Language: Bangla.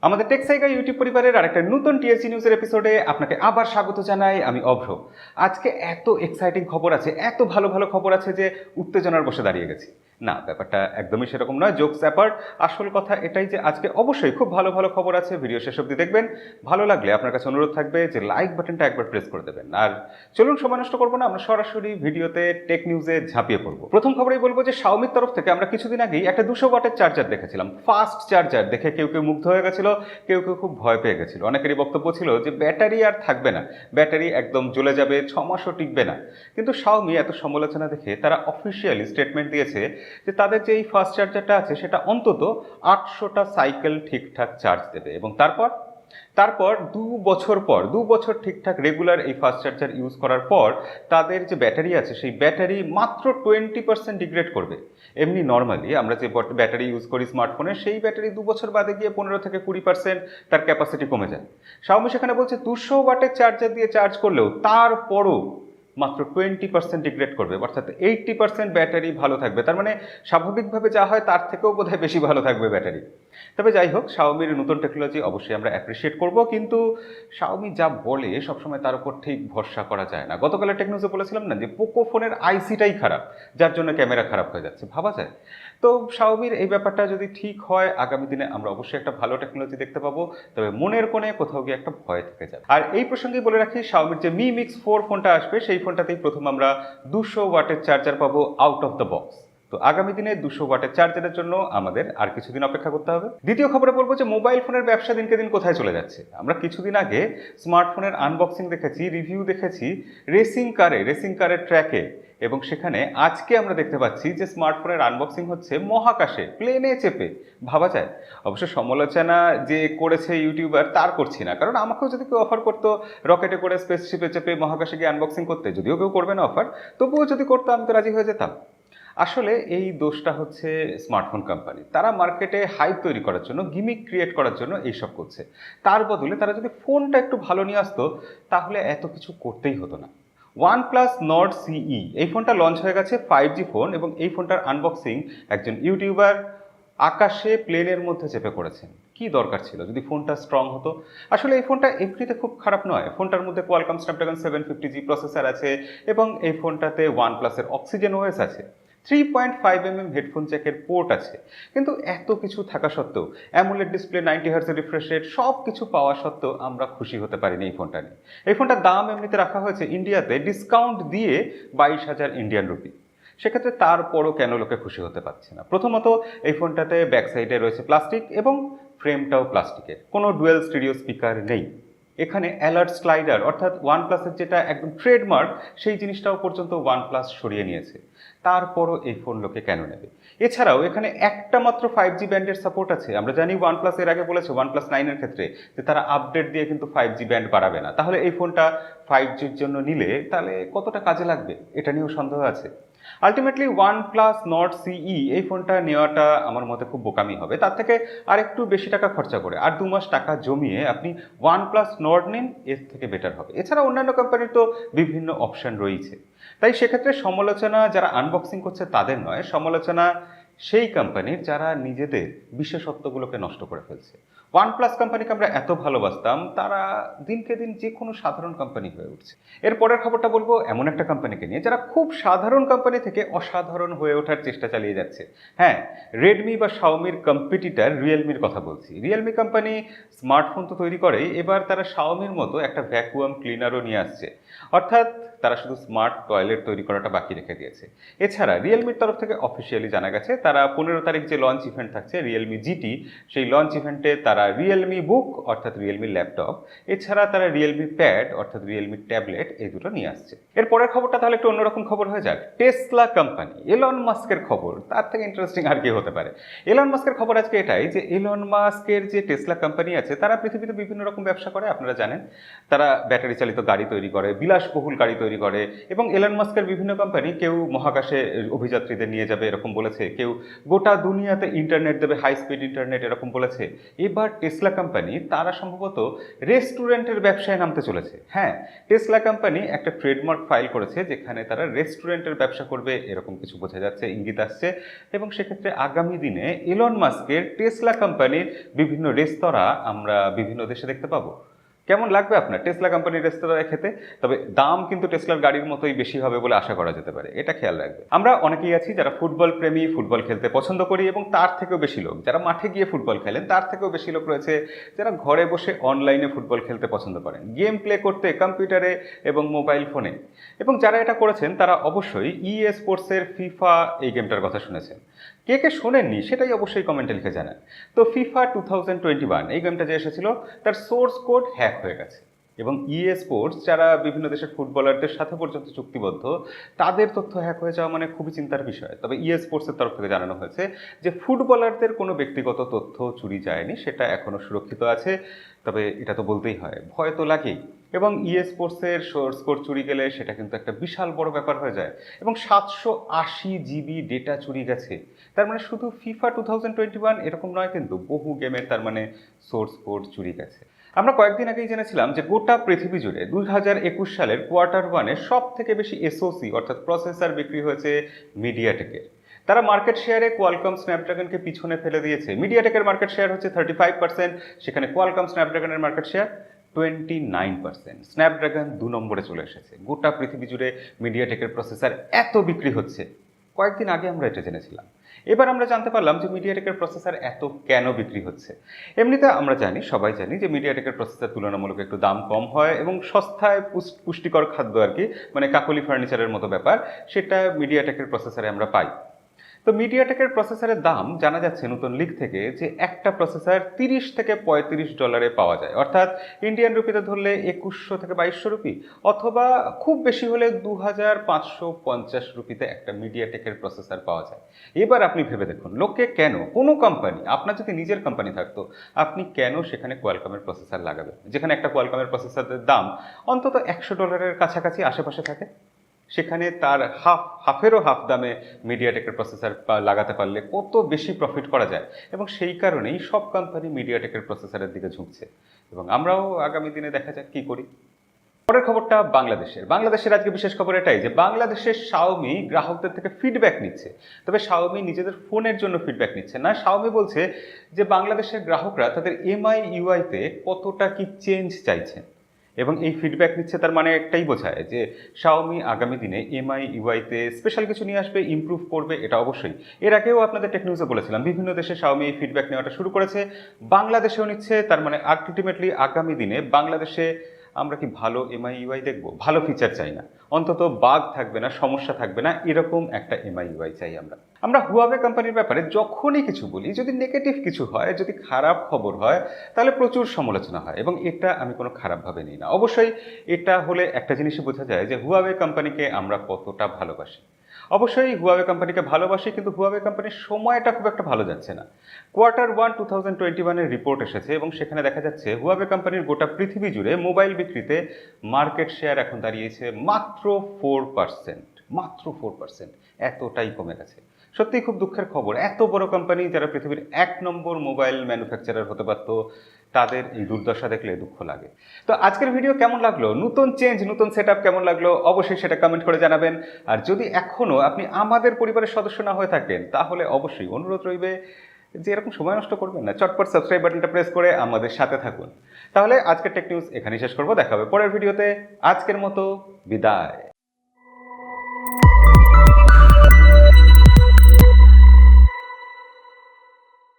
আমাদের টেক সাইগা ইউটিউব পরিবারের আরেকটা নতুন টিএসসি নিউজের এপিসোডে আপনাকে আবার স্বাগত জানাই। আমি অভ্র। আজকে এত এক্সাইটিং খবর আছে, এত ভালো ভালো খবর আছে যে উত্তেজনার বসে দাঁড়িয়ে গেছি। না, ব্যাপারটা একদমই সেরকম নয়, জোকস অ্যাপার্ট। আসল কথা এটাই যে আজকে অবশ্যই খুব ভালো ভালো খবর আছে। ভিডিও শেষ অবধি দেখবেন। ভালো লাগলে আপনার কাছে অনুরোধ থাকবে যে লাইক বাটনটা একবার প্রেস করে দেবেন। আর চলুন সময় নষ্ট করবো না, আমরা সরাসরি ভিডিওতে টেক নিউজে ঝাঁপিয়ে পড়বো। প্রথম খবরেই বলবো যে শাওমির তরফ থেকে আমরা কিছুদিন আগেই একটা 200 ওয়াটের চার্জার দেখেছিলাম। ফাস্ট চার্জার দেখে কেউ কেউ মুগ্ধ হয়ে গেছিল, কেউ কেউ খুব ভয় পেয়ে গেছিল। অনেকেরই বক্তব্য ছিল যে ব্যাটারি আর থাকবে না, ব্যাটারি একদম জ্বলে যাবে, 6 মাসও টিকবে না। কিন্তু শাওমি এত সমালোচনা দেখে তারা অফিসিয়ালি স্টেটমেন্ট দিয়েছে যে তাদের যে এই ফাস্ট চার্জারটা আছে সেটা অন্তত 800টা সাইকেল ঠিকঠাক চার্জ দেবে, এবং তারপর তারপর 2 বছর ঠিকঠাক রেগুলার এই ফাস্ট চার্জার ইউজ করার পর তাদের যে ব্যাটারি আছে সেই ব্যাটারি মাত্র 20% ডিগ্রেড করবে। এমনি নর্মালি আমরা যে ব্যাটারি ইউজ করি স্মার্টফোনে, সেই ব্যাটারি 2 বছর বাদে গিয়ে 15 থেকে 20% তার ক্যাপাসিটি কমে যায়। শাওমি সেখানে বলছে 200 ওয়াটের চার্জার দিয়ে চার্জ করলেও তারপরও মাত্র 20% ডিগ্রেড করবে, অর্থাৎ 80% ব্যাটারি ভালো থাকবে। তার মানে স্বাভাবিকভাবে যা হয় তার থেকেও বোধহয় বেশি ভালো থাকবে ব্যাটারি। তবে যাই হোক, শাওমির নতুন টেকনোলজি অবশ্যই আমরা অ্যাপ্রিসিয়েট করব, কিন্তু শাওমি যা বলে সবসময় তার উপর ঠিক ভরসা করা যায় না। গতকালের টেকনিউজে বলেছিলাম না যে পোকো ফোনের আইসিটাই খারাপ, যার জন্য ক্যামেরা খারাপ হয়ে যাচ্ছে, ভাবা যায়? তো শাওমির এই ব্যাপারটা যদি ঠিক হয়, আগামী দিনে আমরা অবশ্যই একটা ভালো টেকনোলজি দেখতে পাবো। তবে মনের কোণে কোথাও গিয়ে একটা ভয় থেকে যাবে। আর এই প্রসঙ্গে বলে রাখি, শাওমির যে Mi Mix 4 ফোনটা আসবে সেই ফোনটাতেই প্রথম আমরা 200 ওয়াটের চার্জার পাবো আউট অফ দ্য বক্স। তো আগামী দিনে 200 ওয়াটের চার্জারের জন্য আমাদের আর কিছুদিন অপেক্ষা করতে হবে। দ্বিতীয় খবরে বলবো যে মোবাইল ফোনের ব্যবসা দিনকে দিন কোথায় চলে যাচ্ছে। আমরা কিছুদিন আগে স্মার্টফোনের আনবক্সিং দেখেছি, রিভিউ দেখেছি রেসিং কারের ট্র্যাকে, এবং সেখানে আজকে আমরা দেখতে পাচ্ছি যে স্মার্টফোনের আনবক্সিং হচ্ছে মহাকাশে, প্লেনে চেপে। ভাবা যায়? অবশ্য সমালোচনা যে করেছে ইউটিউবার তার করছি না, কারণ আমাকেও যদি কেউ অফার করতো রকেটে করে স্পেসশিপে চেপে মহাকাশে গিয়ে আনবক্সিং করতে, যদিও কেউ করবে না অফার, তবুও যদি করতো আমি তো রাজি হয়ে যেতাম। আসলে এই দোষটা হচ্ছে স্মার্টফোন কোম্পানি। তারা মার্কেটে হাইপ তৈরি করার জন্য, গিমিক ক্রিয়েট করার জন্য এইসব করছে। তার বদলে তারা যদি ফোনটা একটু ভালো নিয়ে আসতো তাহলে এত কিছু করতেই হতো না। OnePlus Nord CE এই ফোনটা লঞ্চ হয়ে গেছে, 5G ফোন, এবং এই ফোনটার আনবক্সিং একজন ইউটিউবার আকাশে প্লেনের মধ্যে চেপে করেছেন। কি দরকার ছিল যদি ফোনটা স্ট্রং হতো? আসলে এই ফোনটা এমনিতে খুব খারাপ নয়। ফোনটার মধ্যে কোয়ালকম স্ন্যাপড্রাগন 750G প্রসেসর আছে, এবং এই ফোনটাতে OnePlus-এর অক্সিজেন ওএস আছে। 3.5mm হেডফোন জ্যাকের পোর্ট আছে। কিন্তু এত কিছু থাকা সত্ত্বেও, অ্যামোলেড ডিসপ্লে, 90 হার্টজের রিফ্রেশ রেট, সব কিছু পাওয়া সত্ত্বেও আমরা খুশি হতে পারিনি এই ফোনটা নিয়ে। এই ফোনটার দাম এমনিতে রাখা হয়েছে ইন্ডিয়াতে ডিসকাউন্ট দিয়ে 22,000 ইন্ডিয়ান রুপি। সেক্ষেত্রে তারপরও কেন লোকে খুশি হতে পারছে না? প্রথমত, এই ফোনটাতে ব্যাক সাইডে রয়েছে প্লাস্টিক, এবং ফ্রেমটাও প্লাস্টিকের। কোনো ডুয়েল স্টিরিও স্পিকার নেই। এখানে অ্যালার্ট স্লাইডার, অর্থাৎ ওয়ানপ্লাসের যেটা একদম ট্রেডমার্ক, সেই জিনিসটাও পর্যন্ত ওয়ানপ্লাস সরিয়ে নিয়েছে। তারপরও এই ফোন লোকে কেন নেবে? এছাড়াও এখানে একটা মাত্র 5G ব্যান্ডের সাপোর্ট আছে। আমরা জানি ওয়ানপ্লাস এর আগে বলেছে OnePlus 9-এর ক্ষেত্রে যে তারা আপডেট দিয়ে কিন্তু 5G ব্যান্ড বাড়াবে না। তাহলে এই ফোনটা 5Gর জন্য নিলে তাহলে কতটা কাজে লাগবে, এটা নিয়েও সন্দেহ আছে। আলটিমেটলি OnePlus Nord CE এই ফোনটা নেওয়াটা আমার মতে খুব বোকামি হবে। তার থেকে আর একটু বেশি টাকা খরচা করে আর 2 মাস টাকা জমিয়ে আপনি OnePlus Nord নিন, এর থেকে বেটার হবে। এছাড়া অন্যান্য কোম্পানির তো বিভিন্ন অপশন রয়েছে। তাই সেক্ষেত্রে সমালোচনা যারা আনবক্সিং করছে তাদের নয়, সমালোচনা সেই কোম্পানির যারা নিজেদের বিশেষত্বগুলোকে নষ্ট করে ফেলছে। OnePlus কোম্পানিকে আমরা এত ভালোবাসতাম, তারা দিনকে দিন যে কোনো সাধারণ কোম্পানি হয়ে উঠছে। এর পরের খবরটা বলবো এমন একটা কোম্পানিকে নিয়ে যারা খুব সাধারণ কোম্পানি থেকে অসাধারণ হয়ে ওঠার চেষ্টা চালিয়ে যাচ্ছে। হ্যাঁ, রেডমি বা শাওমির কম্পিটিটর রিয়েলমির কথা বলছি। রিয়েলমি কোম্পানি স্মার্টফোন তো তৈরি করেই, এবার তারা শাওমির মতো একটা ভ্যাকুয়াম ক্লিনারও নিয়ে আসছে। অর্থাৎ তারা শুধু স্মার্ট টয়লেট তৈরি করাটা বাকি রেখে দিয়েছে। এছাড়া রিয়েলমির তরফ থেকে অফিসিয়ালি জানা গেছে তারা 15 তারিখ যে লঞ্চ ইভেন্ট থাকছে রিয়েলমি জিটি, সেই লঞ্চ ইভেন্টে তারা রিয়েলমি বুক অর্থাৎ রিয়েলমি ল্যাপটপ, এছাড়া তারা রিয়েলমি প্যাড অর্থাৎ রিয়েলমি ট্যাবলেট, এই দুটো নিয়ে আসছে। এর পরের খবরটা তাহলে একটু অন্যরকম খবর হয়ে যাক। টেসলা কোম্পানি, এলন মাস্কের খবর। তার থেকে ইন্টারেস্টিং আর কি হতে পারে? এলন মাস্কের খবর আজকে এটাই যে এলন মাস্কের যে টেসলা কোম্পানি আছে তারা পৃথিবীতে বিভিন্ন রকম ব্যবসা করে, আপনারা জানেন। তারা ব্যাটারি চালিত গাড়ি তৈরি করে, বিলাসবহুল গাড়ি তৈরি করে, এবং এলন মাস্কের বিভিন্ন কোম্পানি কেউ মহাকাশে অভিযাত্রীদের নিয়ে যাবে এরকম বলেছে, কেউ গোটা দুনিয়াতে ইন্টারনেট দেবে, হাই স্পিড ইন্টারনেট এরকম বলেছে। এবার এবার টেসলা কোম্পানি তারা সম্ভবত রেস্টুরেন্টের ব্যবসায় নামতে চলেছে। হ্যাঁ, টেসলা কোম্পানি একটা ট্রেডমার্ক ফাইল করেছে যেখানে তারা রেস্টুরেন্টের ব্যবসা করবে, এরকম কিছু বোঝা যাচ্ছে, ইঙ্গিত আসছে। এবং সেক্ষেত্রে আগামী দিনে ইলন মাস্কের টেসলা কোম্পানির বিভিন্ন রেস্তোরাঁ আমরা বিভিন্ন দেশে দেখতে পাবো। কেমন লাগবে আপনার টেসলা কোম্পানির রেস্তোরাঁয় খেতে? তবে দাম কিন্তু টেসলার গাড়ির মতোই বেশি হবে বলে আশা করা যেতে পারে, এটা খেয়াল রাখবে। আমরা অনেকেই আছি যারা ফুটবল প্রেমী, ফুটবল খেলতে পছন্দ করি, এবং তার থেকেও বেশি লোক যারা মাঠে গিয়ে ফুটবল খেলেন, তার থেকেও বেশি লোক রয়েছে যারা ঘরে বসে অনলাইনে ফুটবল খেলতে পছন্দ করেন, গেম প্লে করতে কম্পিউটারে এবং মোবাইল ফোনে। এবং যারা এটা করেছেন তারা অবশ্যই স্পোর্টসের ফিফা এই গেমটার কথা শুনেছেন। কে কে শোনেননি সেটাই অবশ্যই কমেন্টে লিখে জানান। তো ফিফা 2021 এই গেমটা যে এসেছিল তার সোর্স কোড হ্যাক হয়ে গেছে, এবং স্পোর্টস যারা বিভিন্ন দেশের ফুটবলারদের সাথে পর্যন্ত চুক্তিবদ্ধ, তাদের তথ্য হ্যাক হয়ে যাওয়া মানে খুবই চিন্তার বিষয়। তবে স্পোর্টসের তরফ থেকে জানানো হয়েছে যে ফুটবলারদের কোনো ব্যক্তিগত তথ্য চুরি যায়নি, সেটা এখনও সুরক্ষিত আছে। তবে এটা তো বলতেই হয়, ভয় তো লাগেই। এবং স্পোর্টসের সোর্স কোড চুরি গেলে সেটা কিন্তু একটা বিশাল বড় ব্যাপার হয়ে যায়, এবং 780 GB ডেটা চুরি গেছে। তার মানে শুধু ফিফা 2021 এরকম নয়, কিন্তু বহু গেমের তার মানে সোর্স কোড চুরি গেছে। আমরা কয়েকদিন আগেই জেনেছিলাম যে গোটা পৃথিবী জুড়ে 2021 সালের Q1 সব থেকে বেশি এসওসি অর্থাৎ প্রসেসর বিক্রি হয়েছে মিডিয়াটেকের। তারা মার্কেট শেয়ারে কোয়ালকম স্ন্যাপড্রাগনকে পিছনে ফেলে দিয়েছে। মিডিয়াটেকের মার্কেট শেয়ার হচ্ছে 35%, সেখানে কোয়ালকম স্ন্যাপড্রাগনের মার্কেট শেয়ার 29%। স্ন্যাপড্রাগন 2 নম্বরে চলে এসেছে। গোটা পৃথিবী জুড়ে মিডিয়াটেকের প্রসেসর এত বিক্রি হচ্ছে, কয়েকদিন আগে আমরা এটা জেনেছিলাম। এবার আমরা জানতে পারলাম যে মিডিয়াটেকের প্রসেসর এত কেন বিক্রি হচ্ছে। এমনিতে আমরা জানি, সবাই জানি যে মিডিয়াটেকের প্রসেসর তুলনামূলক একটু দাম কম হয় এবং সস্তায় পুষ্টিকর খাদ্য আর কি, মানে কাকলি ফার্নিচারের মতো ব্যাপার, সেটা মিডিয়াটেকের প্রসেসরে আমরা পাই। তো মিডিয়াটেকের প্রসেসরের দাম জানা যাচ্ছে নতুন লিক থেকে যে একটা প্রসেসর $30 থেকে $35 পাওয়া যায়, অর্থাৎ ইন্ডিয়ান রুপিতে ধরলে 2100 থেকে 2200 রুপি, অথবা খুব বেশি হলে 2550 রুপিতে একটা মিডিয়াটেকের প্রসেসর পাওয়া যায়। এবার আপনি ভেবে দেখুন, লোকে কেন, কোনো কোম্পানি, আপনার যদি নিজের কোম্পানি থাকতো, আপনি কেন সেখানে কোয়ালকমের প্রসেসর লাগাবেন, যেখানে একটা কোয়ালকমের প্রসেসরের দাম অন্তত $100 কাছাকাছি আশেপাশে থাকে? সেখানে তার হাফেরও হাফ দামে মিডিয়াটেকের প্রসেসর লাগাতে পারলে কত বেশি প্রফিট করা যায়। এবং সেই কারণেই সব কোম্পানি মিডিয়াটেকের প্রসেসরের দিকে ঝুঁকছে, এবং আমরাও আগামী দিনে দেখা যাক কি করি। পরের খবরটা বাংলাদেশের আজকে বিশেষ খবর এটাই যে বাংলাদেশের শাওমি গ্রাহকদের থেকে ফিডব্যাক নিচ্ছে। তবে শাওমি নিজেদের ফোনের জন্য ফিডব্যাক নিচ্ছে না, শাওমি বলছে যে বাংলাদেশের গ্রাহকরা তাদের MIUI-তে কতটা কি চেঞ্জ চাইছেন, এবং এই ফিডব্যাক নিচ্ছে। তার মানে একটাই বোঝায় যে শাওমি আগামী দিনে MIUI-তে স্পেশাল কিছু নিয়ে আসবে, ইমপ্রুভ করবে, এটা অবশ্যই। এর আগেও আপনাদের টেকনিউজে বলেছিলাম বিভিন্ন দেশে শাওমি এই ফিডব্যাক নেওয়াটা শুরু করেছে, বাংলাদেশেও নিচ্ছে। তার মানে আলটিমেটলি আগামী দিনে বাংলাদেশে আমরা কি ভালো MIUI দেখবো? ভালো ফিচার চাই না, অন্তত বাগ থাকবে না, সমস্যা থাকবে না, এরকম একটা MIUI চাই আমরা হুয়াওয়ে কোম্পানির ব্যাপারে যখনই কিছু বলি, যদি নেগেটিভ কিছু হয়, যদি খারাপ খবর হয়, তাহলে প্রচুর সমালোচনা হয়, এবং এটা আমি কোনো খারাপভাবে নিই না। অবশ্যই এটা হলে একটা জিনিসই বোঝা যায় যে হুয়াওয়ে কোম্পানিকে আমরা কতটা ভালোবাসি। অবশ্যই হুয়াওয়ে কোম্পানিকে ভালোবাসি, কিন্তু হুয়াওয়ে কোম্পানির সময়টা খুব একটা ভালো যাচ্ছে না। Q1 2021 রিপোর্ট এসেছে, এবং সেখানে দেখা যাচ্ছে হুয়াওয়ে কোম্পানির গোটা পৃথিবী জুড়ে মোবাইল বিক্রিতে মার্কেট শেয়ার এখন দাঁড়িয়েছে মাত্র 4%। মাত্র 4%, এতটাই কমে গেছে। সত্যিই খুব দুঃখের খবর। এত বড় কোম্পানি যারা পৃথিবীর 1 নম্বর মোবাইল ম্যানুফ্যাকচারার হতে পারত, তাদের এই দুর্দশা দেখলে দুঃখ লাগে। তো আজকের ভিডিও কেমন লাগলো, নতুন চেঞ্জ, নতুন সেটআপ কেমন লাগলো, অবশ্যই সেটা কমেন্ট করে জানাবেন। আর যদি এখনও আপনি আমাদের পরিবারের সদস্য না হয়ে থাকেন, তাহলে অবশ্যই অনুরোধ রইবে যে এরকম সময় নষ্ট করবেন না, চটপট সাবস্ক্রাইব বাটনটা প্রেস করে আমাদের সাথে থাকুন। তাহলে আজকের টেক নিউজ এখানেই শেষ করবো, দেখা হবে পরের ভিডিওতে। আজকের মতো বিদায়।